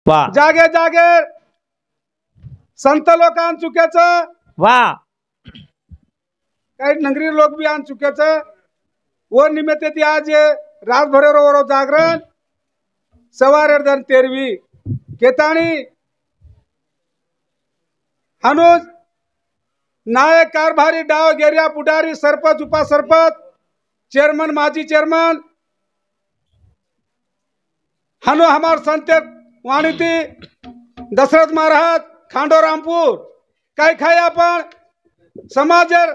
वा जागे जागे संत लोकांन चुक्याचं वा काही नगरी लोक बी आण चुक्याचं व निमित्त ती आज रातभर रो जागरण सवार दन तेरवी केताणी हनुज नायक कारभारी डाव गेरिया पुढारी सरपंच उपसरपंच चेयरमन माजी चेयरमन हनु हमार संत वाणीती दशरथ महाराज खांडोरामपूर काय खाय आपण समाजर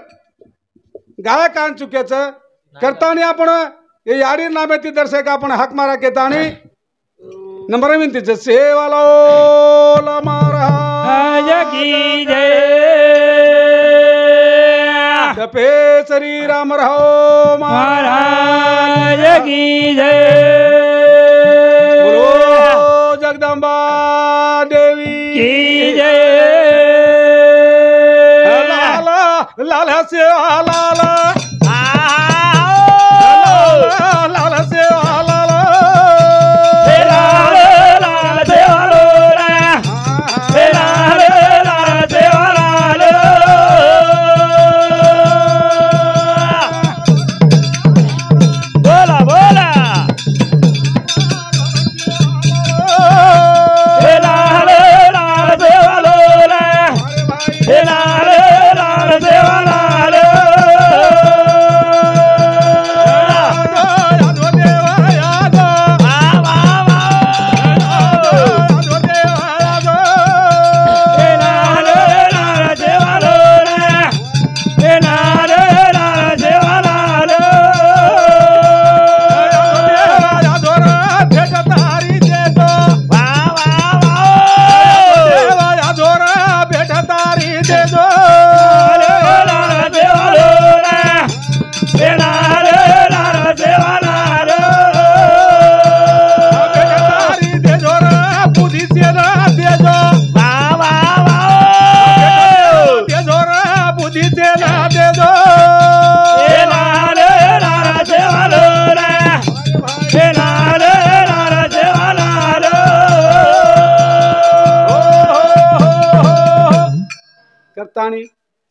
गायक आण चुक्याचं करतानी आपण हे याडी नामेती दर्शक आपण हाक मारा केतानी नंबर विनंतीचं सेवाला महाराज की जय जपे श्री राम राव महाराज की जय बोलो जगदंबा देवी की जय लाला लाला से लाला लाला से लाला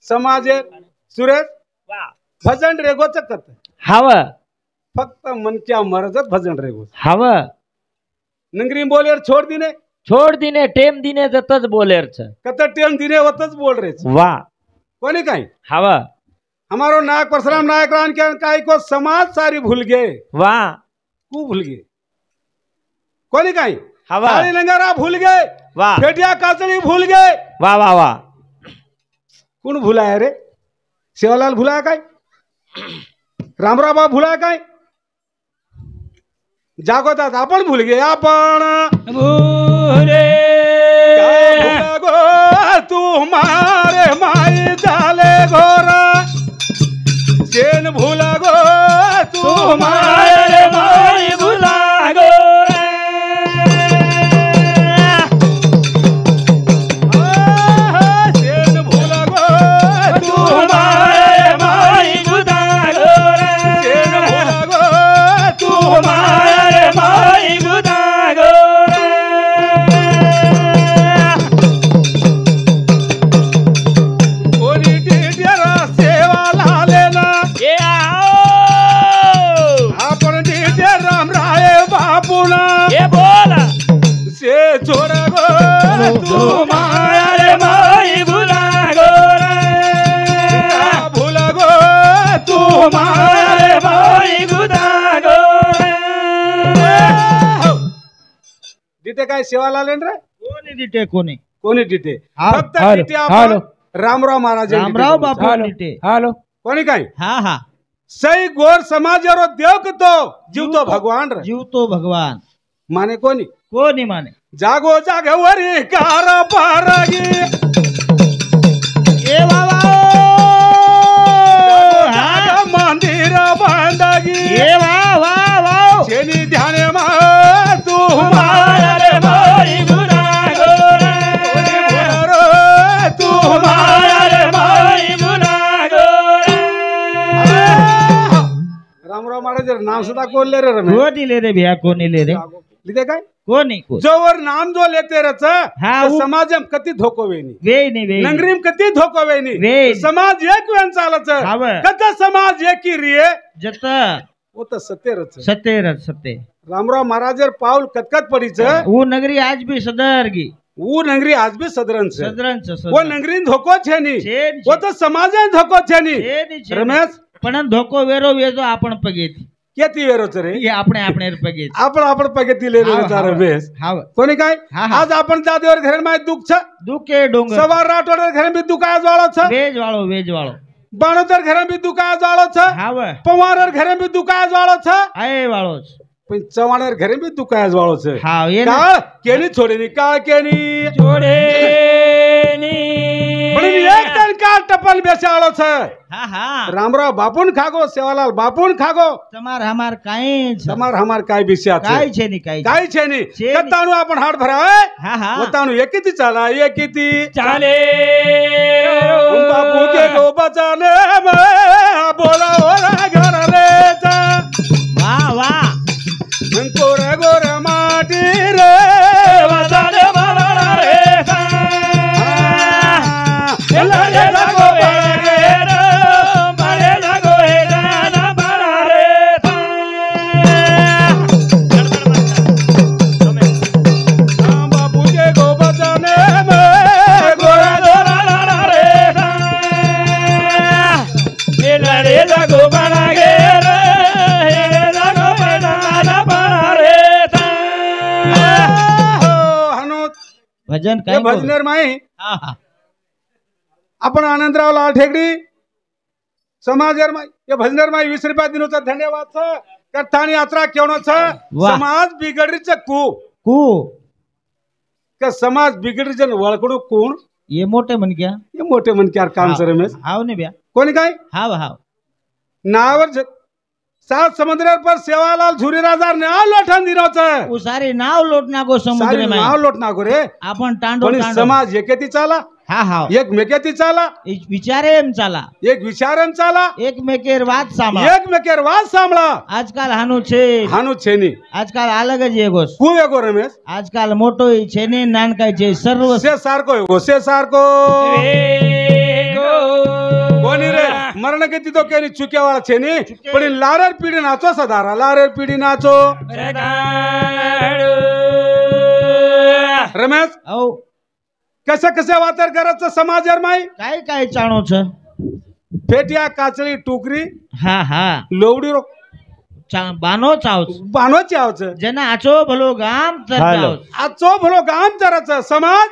समाज सुरेश भजन रेगोच करत हव फक्त मनच्या मरजत भजन रेगो हव नंगरी बोलेर छोड़ दिने टेम दिने जतच बोलेर छ कत टेम दिने वतच बोल रे वाह कोनी काई हव हमारो नायक परशुराम नायक रान के काई को समाज सारी भूल गए वाह कु भूल गए कोनी काई हव काली लंगरा भूल गए वाह फेटिया काचड़ी भूल गए वाह वाह वाह कौन भुलाया रे सेवालाल भुलाया काय रामराबा भुलाया काय जागोतात आपण भूल गए आपण भूले गो तुम्हारे माई झाले गोरा चेन भूला गो तुम्हारे माई भुला गो तुम्हारे माई भुला गो भूला गो तुम्हारे माई भुला गो डिटे काय सेवालाल रे कोणी डिटे कोणी डिटे फक्त डिटे हॅलो रामराव महाराज रामराव बापू डिटे हॅलो कोणी काय हाँ हाँ सही गोर समाज रो देव तो जीव तो भगवान रे जीव तो भगवान माने कोणी माने जागो जागवरी कार पारगी ए बाबा जागो मंदिर बांधगी ए बाबा शेनी ध्यान मा तू हमारे माई भुला गो तू हमारे माई भुला गो रामराव महाराज नाम सुद्धा कोणले रे कोणी ले रे भैया कोणी ले रे लिहिते काय कोणी कोण जोवर नाम जो लेते रच हा, उ- समाजम कती धोको वेनी वेणी वेणी नगरीम कती धोको वेनी वेणी. समाज एक वेन चालच हाव. कत समाज एकी रिये जत वो तर सत्य रच सत्य सत्य रामराव महाराजर पाऊल कतकत पडीच वो नगरी आज भी सदरगी वो नगरी आज भी सदरन छे सदरंच वो नगरी धोको छे नी छे नी. वो तो समाज धोको छे नी रमेश पण धोको वेरो वेजो आपण पगेती केती वेरो रे हे આપણે આપણે पगेती आपण पगती ले रमेश हाव कोणी काय हा, हा. आज आपण जादेवर घर माय दुख छ दुके डोंगर सवार राठोडर घर भी दुख आज वाळो छ वेज वाळो बाणोदर घर भी दुख आज वाळो छ हाव पवारर घर भी दुख आज वाळो छ आय वाळोच पण चवाणर घर भी दुख आज वाळो छ हाव ये काळ केनी छोडेनी काळ केनी जोडेनी म्हणून एक जण काळ टपल बेसाळो छ हा हा रामराव बापून खागो सेवालाल बापून खागो તમાર हमार काई समार हमार काय बिस्या काय छे नी काय काय छे नी छे नी. कताणू आपण हाड भराय हा हा वताणू एकिती चाला एकिती चाले बापू के गो बचाने में बोला ओरा घरले जा वाह वाह गोर गोर माटी रे वताने बाळा रे लगे लगो बगे बळे लागो हे गाना बाळा रे बापू के गो बचाने में गोरा गोरा रे हे लडे लागो बाळा गे रे लागो बाळा बाळा रे हनु भजन ये काय भजनेर माई हा हा आपण आनंदराव लाल ठेगडी समाजर माई ये भजनेर माई 20 रुपया दिनो छ धन्यवाद छ कथानी यात्रा केवणो छ वाह. समाज बिगडरीच कू कू का समाज बिगडरीच वळकडू कोण ये मोठे म्हण क्या हे मोठे मनक्यार काम सर रमेश हाव ने ब्या कोणी काय हाव हाव नावर सात समुद्र पर सेवालाल झुरी राजार नाव लोठन दिनो छ उ सारे नाव लोटना को समुद्र सारी में नाव लोट नागो रे आपण टांडो पण टांडो समाज एकेती चाला हा हाव एक मेकेती चाला एक विचारे एम चाला एक विचारम चाला एक मेकेर वाद सांभाळ एक मेकेर वाद सांभळा आजकाल हानु छे हानु छेनी आजकाल अलग ज एगोस खूप एगो रमेश आजकाल मोठो छे ने नानकाय छे सर्व से सारको एगो से सारको कोणी रे मरण किती तो केली चुक्यावाळा छेनी पण लारर पिढी नाचो सदारा लारर पिढी नाचो रमेश औ कसे कसे वातर करत समाजर माई काय काय चाणो छ फेटिया काचळी टुकरी हा हा लोवडी रो बानो चावच बानोची आवच जना आचो भलो गाम तर जावच आजचो भलो गाम चरच समाज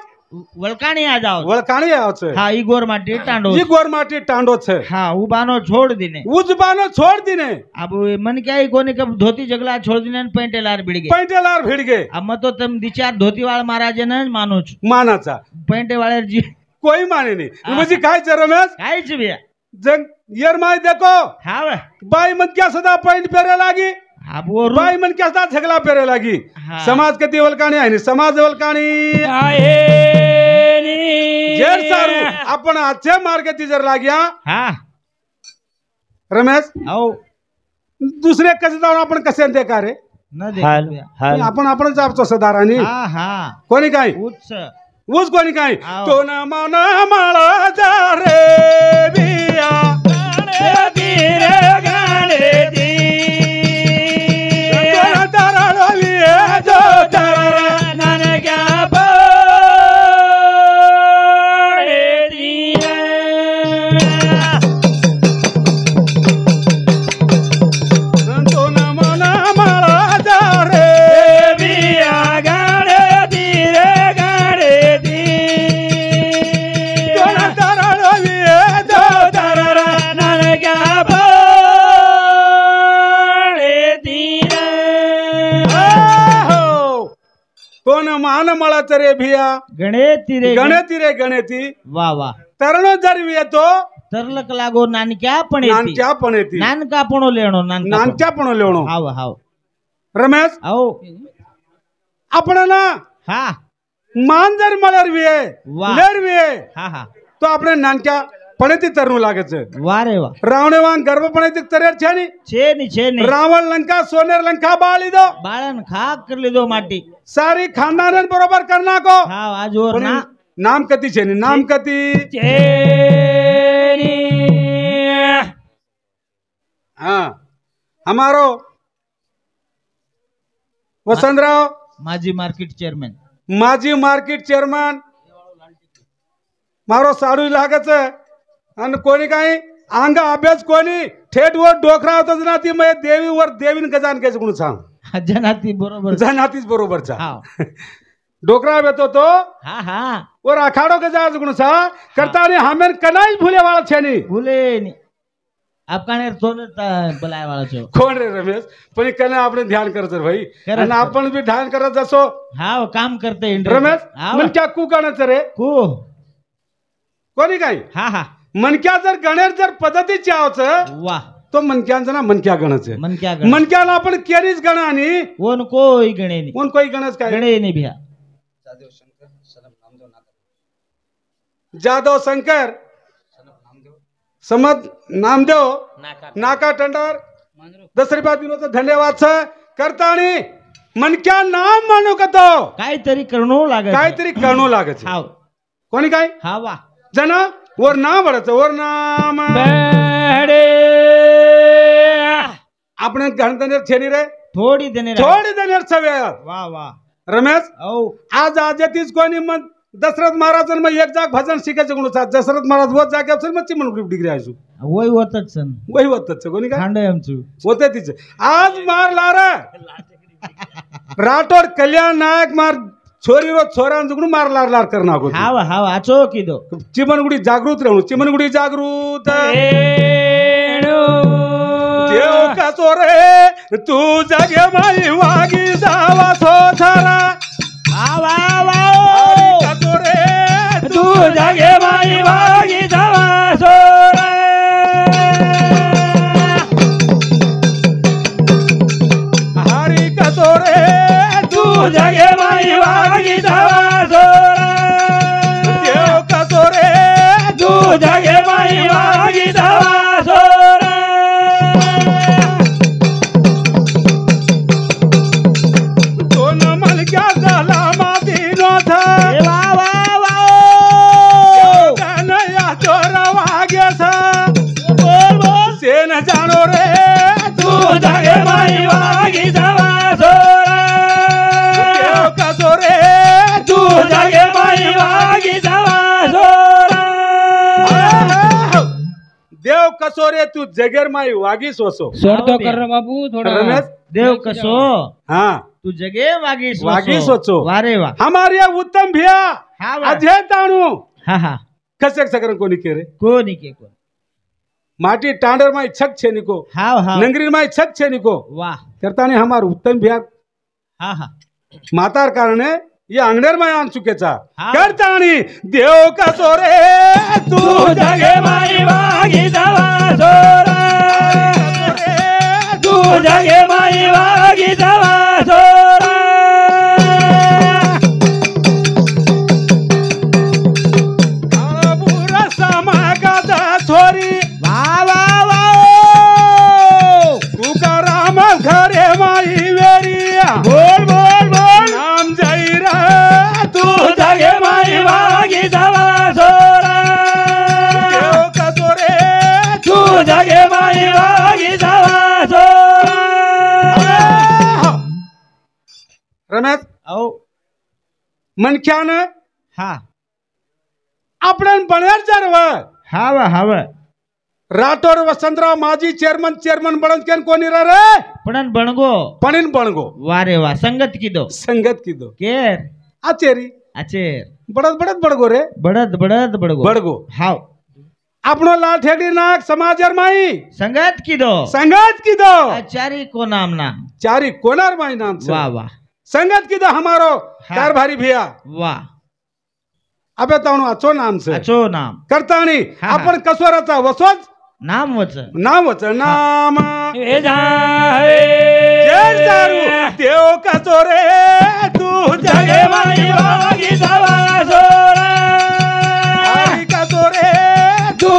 वळकाणी आ जावच वळकाणी आवच हा ई गोर माटी टांडो जी गोरमाटी टांडो छ हा उ बानो छोड़ दिने उजबानो छोड़ दिने अब मन क्या ही कोने कब धोती जगला छोड़ दिने पेंटे लार भिड़ गए पैंटेलार भिडगे अब मत तो तुम दिचार धोती वाल महाराजे न मानो छु मानाचा पेंटे वाले जी कोई माने नहीं मुझे काय च रमेश काय छु बिया जंग यर माय देखो हा वे बाई मन क्या सदा पैंट पेरे लागी अब वो रू बाई मन क्या सदा झगला पेरे लागी हाँ. समाज कती वलकाणी आहे नि समाज वलकाणी जेर सारू आपण आजच्या मार्गाती जर लाग्या हा रमेश औ दुसरे कसे जाऊन आपण कसे ते का रे न देख आपण आपणच आपतो सदारानी हा हा कोणी काय उच्च ऊस कोणी काय आव. तो न मन माळा जा रे बिया तो न दराळवी जो दराळा तो न मन माळा जा रे बिया तो न दराळवी जो दराळा आहो. तो न मान मळाच रे भिया गणेती रे गणेती रे गणेती वा वा तरणो जर येतो तरलक लागो नानक्या पण येती नानक्या पण येते नानका पण लेणो नानका नानक्या पण लेवणो हाव हाव रमेश औ आपण ना हा मान जर मळर विये वा. लेर विये हा हा तो आपण नानक्या પણ તે તરનું લાગે છે વારે વાહ રાવણે વાંગ ગર્ભ પણ તે તરેર છે ની છે ની રાવણ લંકા સોનેર લંકા બાળી દો બાળન ખાક કરી લીધો માટી સારી ખાનદાન બરોબર કર નાખો હા આ જોર પણ ના નામ કતી છે ની નામ કતી हाँ हमारो वसंतराव माजी मार्केट चेयरमैन माजी मार्केट चेयरमैन मारो सारू लागे છે અને કોની કાઈ આંગા અભ્યાસ કોની ઠેઠ वर डोकरा होता जनाती मैं देवी वर देवीन गजान के गुण सांग जनाती बरोबर जनातीच बरोबर चा हा डोकरा बेतो तो हा हा वर अखाड़ो गजान गुण सा करता ने हमें कनाई भूले वाला छे नी भूले नी आप काने तो बोलाय वाला छो कोण रे रमेश पण कने आपण ध्यान करत भाई करत आणि आपण बी ध्यान करत जसो हा काम करते इंद्र रमेश मन क्या कू गणच रे को कोणी काय हा हा मनक्या जर गणेश जर पद्धतीची आवच वाह तो मनक्यांचा ना मनक्या गणच आहे मन क्या गण मनक्याला आपण केरीच गण आणि कोण कोई गणे नी कोण कोई गणच काय गणे नी भ्या जादव शंकर समद नामदेव नाका टंडर दसरी बात विनोद धन्यवाद छ करतानी मनक्या नाम मानू कतो काहीतरी करणो लागे काहीतरी करणो लागे छे हाव कोणी काय हा वाह जना वर नाम वळचं वर नाम આપણે ગણતનેર છે ની રે થોડી દેને થોડી દેનેર છે વાહ વાહ રમેશ औ आज आजतीच कोणी मग दशरथ महाराज मग एक जाग भजन शिकायचं कोण दशरथ महाराज वर जागे असेल मग चिमण डिग्री आयसू वय होतच सन वही होतच कोणी काय खांडे आमचू होते तिचे आज मारला रे राठोड कल्याण नायक मार छोरी रो छोरान जुगणू मारलार लार करना को हाव हाव आचो कीदो चिमनगुडी जागृत रहू चिमनगुडी जागृत देव का चोरे तू जागे माई वागी जावा सोथरा वाव हरी का चोरे तू जागे माई वागी जावा सोरा हरी का चोरे तू जागे माई वागी जावा सोरा देव का चोरे तू जागे माई वागी जावा सोरा दोन मलक्या झाला मातीनो था या चोरा वाग्याचा बोल बोल सेन जाणो रे तू जागे माई वागी जावा सोरा देव का चोरे तू जागे माई वागी जावा सोरा देव कसोरे तू जगेर माई वागी सोसो सोडतो कर रे बाबू थोडा रमेश देव कसो हाँ तू जगे वागी सोचो वागी सोचो वारे वा हमारे ये उत्तम भिया हा वा अजय ताणू हा हा कसक सकरन कोणी केरे कोणी के कोण माटी टांडर माई छक छे निको हाव हाव नंगरी माई छक छे निको वाह करताने हमार उत्तम भिया हा हा मातार कारणे ये अंगणेर माय आण चुकेचा हा. करतानी देव कसोरे तू तू जगे माई वागी जावा सोरा तू जगे माई वागी जावा सोरा काळाबुरा समागाचा छोरी वा वा वा तुकाराम घरे माई वेरिया बोल बोल बोल नाम जाईरा तू जगे माई वागी जावा सोरा देव कसोरे तू जगे माई वागी जावा सोरा रमेश औ मनख्यान हा आपण बनेर जरव हाव हाव राठोड वसंतराव माजी चेअरमन बळंकेन कोणी रे पण बनगो पणीन बणगो वारे वा संगत कीदो संगत कीदो केर आचेरी आचेर बडत बडत बडगो रे बडद बडद बडगो बडगो हाव आपणो लाल ठेकडी नाक समाजर माई संगत कीदो संगत कीदो आचारी को नाम ना चारी कोनार माई नाम से वाह वाह संगत कीदो हमारो हाँ. कारभारी भैया वाह अबे ताणो अच्छो नाम से अच्छो नाम करतानी हाँ. आपण कसोराचा वसोज नाम वच नाम वच नाम ए जाए जय दारू देव कसोरे तू जगे माई वागी जावा सोरा हरी कसोरे तू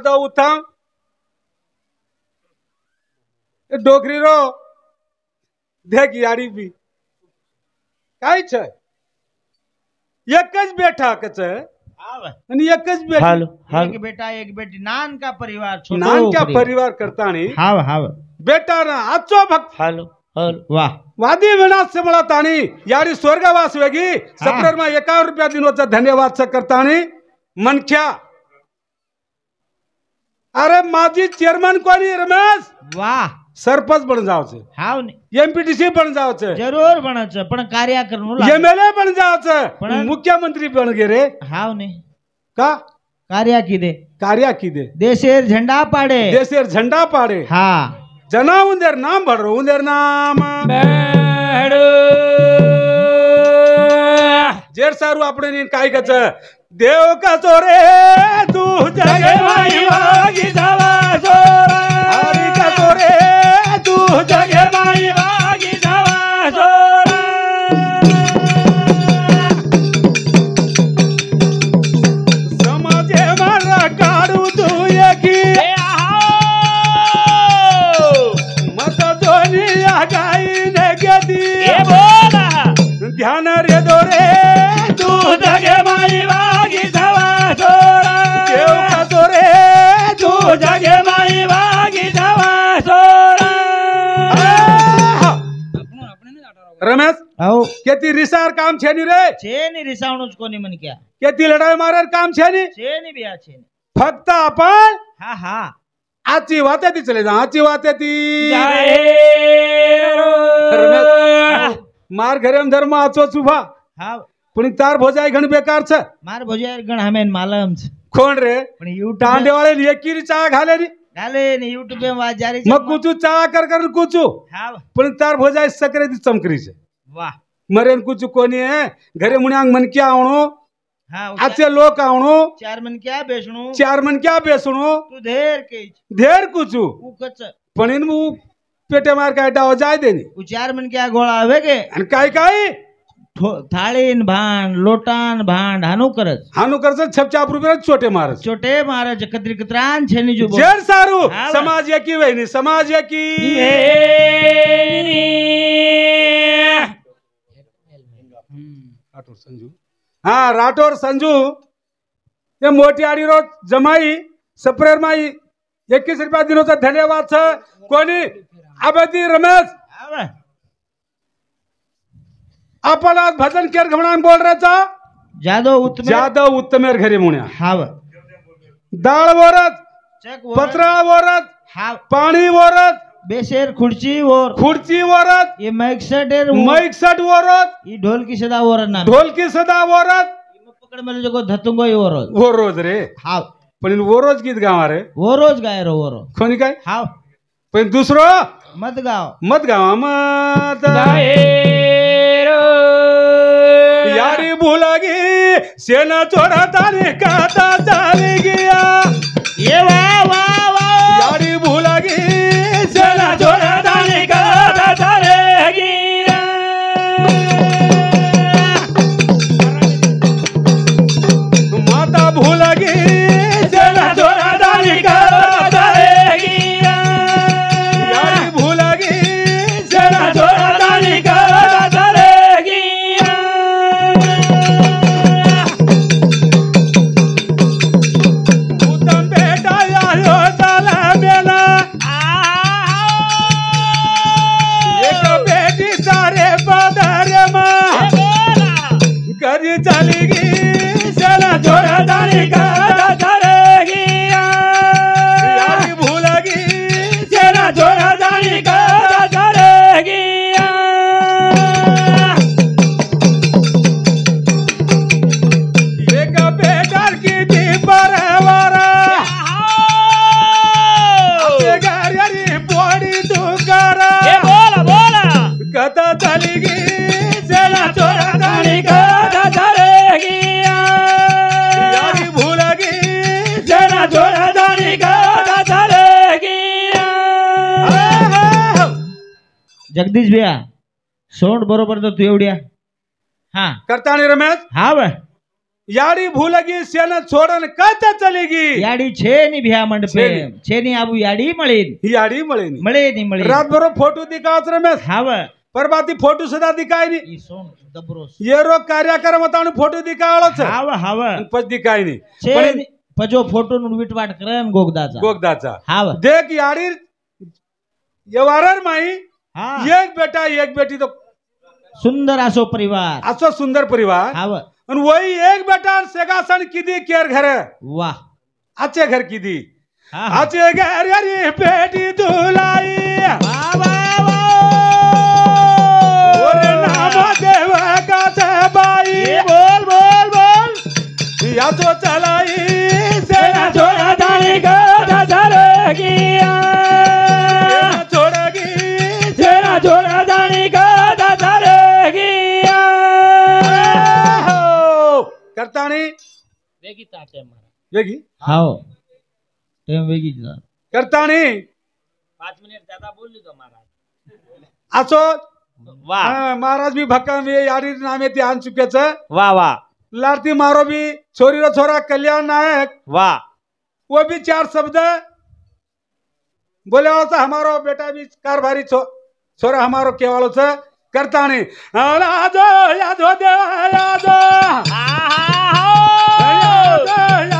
जाधव उत्तम डोकरी रो देख यारी भी काय छ एकच बेटा कच आणि एकच बेटी हालो हालो एक बेटा एक बेटी नान का परिवार छोटो नान क्या करी. परिवार करतानी हाव हाव बेटा ना आजचो भक्त हालो हालो वाह वादी विनाश से मला ताणी यारी स्वर्गवास वेगी सप्रेर मा 51 रुपया दिनोचा धन्यवाद स करतानी मनख्या अरे माझी चेअरमन कोणी रमेश वाह सरपंच बन जावचे हाव ने एमपीटीसी बन जावचे जरूर बनायचं पण कार्य करणं एमएलए बन जावचे पण- मुख्यमंत्री बन गे रे हाव ने का कार्य की दे कार्या की दे देशेर झंडा पाडे देशेर झंडा पाडे हा जना उंदेर नाम भरो उंदेर नाम जेर सारू આપણે ને काय कच देव का चोरे तू जगे माई वागी जावा सोरा हरी का चोरे तू जगे माई वागी जावा सोरा समाजे मारा काढू तू एकी मत दोनी गाई ने गेदी बोला ध्यान रे दोरे तू जगे माई वागी जावा सोरा देव का चोरे तू जगे माई वागी जावा सोरा रमेश आओ केती रिसार काम छे नी रे છે ની રિસાવણું જ કોની મન ક્યાં केती लढाई मारार काम छे नी છે ની બી આ છે ની. फक्त आपण હા हा आजची वात ती चले जा आजची वात ती मार घरे धर्म आचो चुभा હા पण तार भोजाई घण बेकार छ માર ભોજાયર ગણ હમે માલમ છે कोण रे પણ યુટ્યુબ टांडे वाले एकीरी चहा घाले नी ગાલે ને યુટ્યુબ માં વાત જારી मग कुचू चहा कर कुचू હા पण तार भोजाई सकरे ती चमकरी छे વાહ मरेन कुचू कोणी है घरे मुन्यांग मन क्या आवणो હા आजचे लोक आवणो ચાર મન ક્યાં બેસણું चार मन क्या बेसणो તું ધેર કે धेर कुचू ઉકચ पण इन मु पेटे मार काय डाव जाय देनी उ चार મન ક્યાં ગોળા આવે કે आणि काय काय થાળીન ભાંડ લોટાન ભાંડ હાનું કરજ हानु करच छपचाप रुपये छोटे मारच छोटे महाराज कत्री कत्रान छेनी जो जेर सारू हा बा. समाज एकी वहिनी समाज एकी राठोड संजू हा राठोड संजू ते मोठी आडी रोज जमाई सप्रेर माई 21 रुपया दिनोचा धन्यवाद छ कोणी आबदी रमेश આવે आपण आज भजन केर घमणान बोल राचा जादव उत्तम जादव उत्तमेर घरी मुण्या हाव डाळ वरत चक पत्रा वरत हाव पाणी वरत बेशेर खुर्ची और खुर्ची वरत ये माइक सेटर मैकसट वरत ये ढोल की सदा और ना ढोलकी सदा वरत पकड़ में जो धतुंगो ये और वो रोज रे हाव पण वो रोज गीत गावा रे वो रोज गाय रो वो कोणी काय हाव पण दुसरो मत गाओ मत गावा मत यारी भूलगी सेना चोरा ताने काता चाली गया ये वाह वाह वाह यारी भूलगी सेना चोरा ताने काता चाली माता भूलगी सेना चोरा ताने काता चाली यारी भूलगी सेना चोरा ताने काता चाली उत्तम बेटा यारो चला मेला एक बेटी सारे पदरे मां करी चली गई सेना चोरा ताने काता चाली यारी भूलगी सेना चोरा ताने काता चाली एक बेटार की दी बरवारा आपले गार्यारी पोडी दुकारा बोला कथा चाली गई सेना चोरा ताने काता चाली यारी भूलगी सेना चोरा ताने काता चाली जगदीश भैया सोंड बरोबर तो तू एवढ्या हा करतानी रमेश हाव याड़ी भूलगी सेन छोड़न कत चलेगी याडी छे ની ભ્યા મંડપે છે છે ની આબુ याडी મળીન याड़ी મળે નહીં મળે ની મળે रात भर फोटो दिखावत रमेश હાવ पर बाती फोटो सुद्धा दिखाय नहीं ઈ સોન દબરો ये रो कार्यक्रम होता फोटो दिखावलो छे હાવ હાવ आणि पछ दिखाय नहीं છે पण ની- પજો ફોટो નું વિટવાટ કરે ને गोगदाचा गोगदाचा हाव देख याड़ी यवारर माई हा एक बेटा एक बेटी तो सुंदर आसो परिवार असो सुंदर परिवार हाव आणि वही एक बेटा सेगासन किदी केर घर वाह आचे घर किदी हा हा आचे घर रे बेटी दुलाई वाह वाह ओरे नाम देव का से बाई बोल बोल बोल या तो चलाई सेना छोड़ा दानी का धरगिया छोड़गी सेना छोड़ा दानी का धरगिया करता नहीं વેગી તાટે મારા वेगी हाव ટેમ વેગી જા करता नहीं 5 મિનિટ જ્યાદા બોલ લીધો મહારાજ असो વાહ महाराज भी भक्कम ये यारी नामे ते आन चुके छ વાહ वाह लारती मारो भी छोरी रो छोरा कल्याण नायक वाह वो भी चार शब्द बोले वाला था हमारो बेटा भी कारभारी छोरा हमारो केवालो छ करता नहीं यादो यादो दे यादो यादो